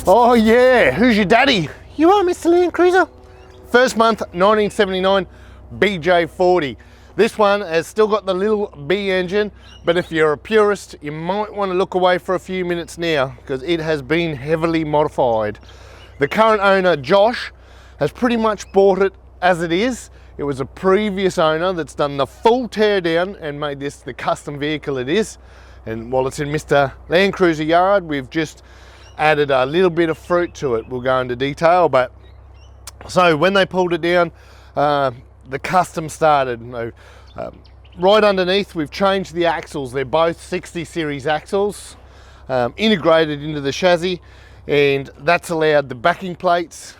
Oh yeah, who's your daddy? You are Mr. Landcruiser. First month, 1979, BJ40. This one has still got the little B engine, but if you're a purist, you might want to look away for a few minutes now because it has been heavily modified. The current owner, Josh, has pretty much bought it as it is. It was a previous owner that's done the full tear down and made this the custom vehicle it is. And while it's in Mr. Landcruiser yard, we've just added a little bit of fruit to it. We'll go into detail, but so when they pulled it down, the custom started. Right underneath, we've changed the axles. They're both 60 series axles, integrated into the chassis, and that's allowed the backing plates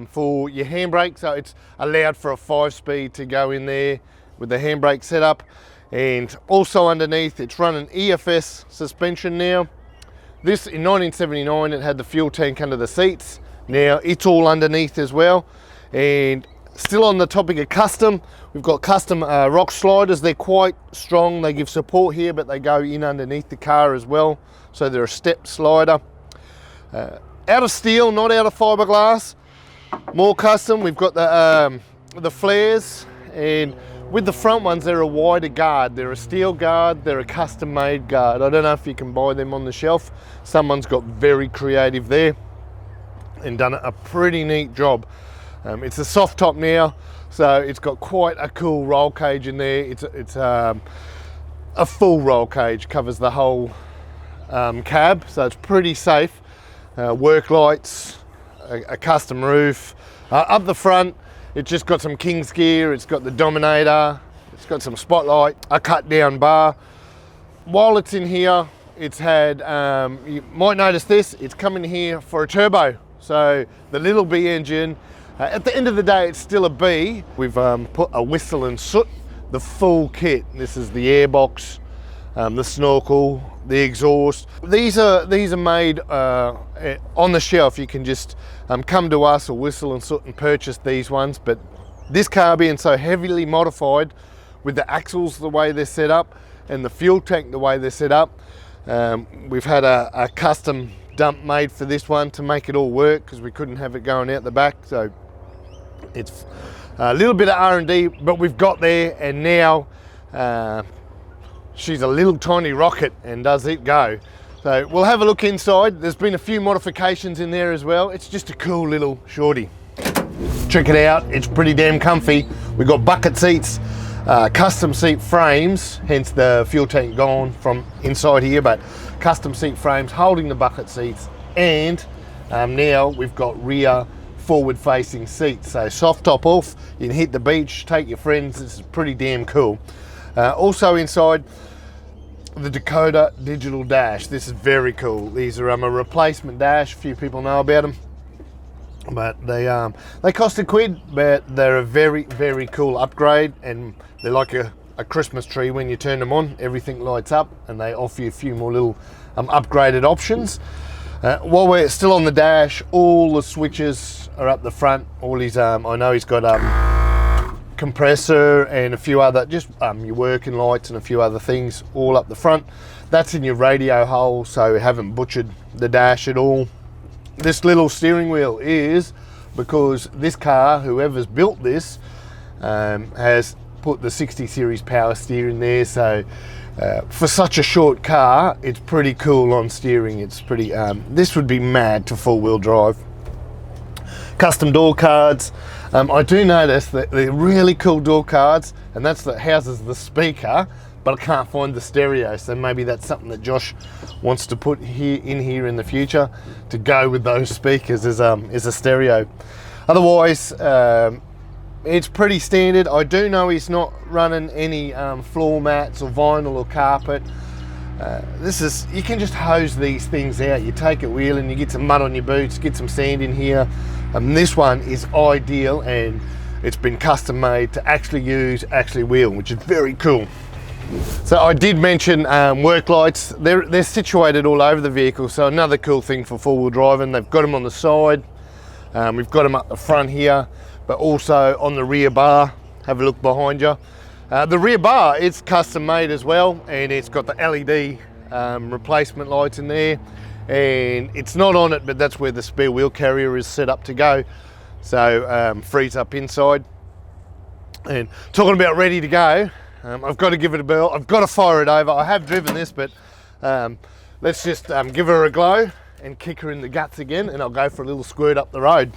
for your handbrake. So it's allowed for a 5-speed to go in there with the handbrake setup, and also underneath it's running EFS suspension now. This in 1979, it had the fuel tank under the seats. Now it's all underneath as well. And still on the topic of custom, we've got custom rock sliders. They're quite strong. They give support here, but they go in underneath the car as well. So they're a step slider. Out of steel, not out of fiberglass. More custom. We've got the flares, and with the front ones, they're a wider guard. They're a steel guard. They're a custom-made guard. I don't know if you can buy them on the shelf. Someone's got very creative there and done a pretty neat job. It's a soft top now, so it's got quite a cool roll cage in there. It's a full roll cage, covers the whole cab, so it's pretty safe. Work lights, a custom roof. Up the front, it's just got some King's gear. It's got the Dominator. It's got some spotlight, a cut down bar. While it's in here, it's had, you might notice this, it's coming here for a turbo. So the little B engine, at the end of the day, it's still a B. We've put a whistle and soot, the full kit. This is the airbox, the snorkel, the exhaust. These are made on the shelf. You can just come to us or Whistle and Soot and purchase these ones. But this car being so heavily modified with the axles the way they're set up and the fuel tank the way they're set up, we've had a custom dump made for this one to make it all work because we couldn't have it going out the back. So it's a little bit of R&D, but we've got there, and now she's a little tiny rocket, and does it go. So we'll have a look inside. There's been a few modifications in there as well. It's just a cool little shorty. Check it out, it's pretty damn comfy. We've got bucket seats, custom seat frames, hence the fuel tank gone from inside here, but custom seat frames holding the bucket seats, and now we've got rear forward facing seats. So soft top off, you can hit the beach, take your friends. This is pretty damn cool. Also inside, the Dakota digital dash. This is very cool. These are a replacement dash. A few people know about them, but they cost £1, but they're a very, very cool upgrade, and they're like a Christmas tree. When you turn them on, everything lights up, and they offer you a few more little upgraded options. While we're still on the dash, all the switches are up the front. All his I know he's got compressor and a few other, just your working lights and a few other things all up the front. That's in your radio hole, so we haven't butchered the dash at all. This little steering wheel is because this car, whoever's built this, has put the 60 series power steering there. So for such a short car, it's pretty cool on steering. It's pretty, this would be mad to 4-wheel drive. Custom door cards. I do notice that they're really cool door cards, and that's that houses the speaker, but I can't find the stereo. So maybe that's something that Josh wants to put here in the future to go with those speakers is a stereo. Otherwise, it's pretty standard. I do know he's not running any floor mats or vinyl or carpet. You can just hose these things out. You take it wheeling, you get some mud on your boots, get some sand in here. This one is ideal, and it's been custom made to actually wheel, which is very cool. So I did mention work lights. They're situated all over the vehicle, so another cool thing for 4-wheel driving. They've got them on the side, we've got them up the front here, but also on the rear bar. Have a look behind you. The rear bar, it's custom made as well, and it's got the LED replacement lights in there. and it's not on it, but that's where the spare wheel carrier is set up to go. So frees up inside. And talking about ready to go, I've got to give it a bell. I've got to fire it over. I have driven this, but let's just give her a glow and kick her in the guts again, and I'll go for a little squirt up the road.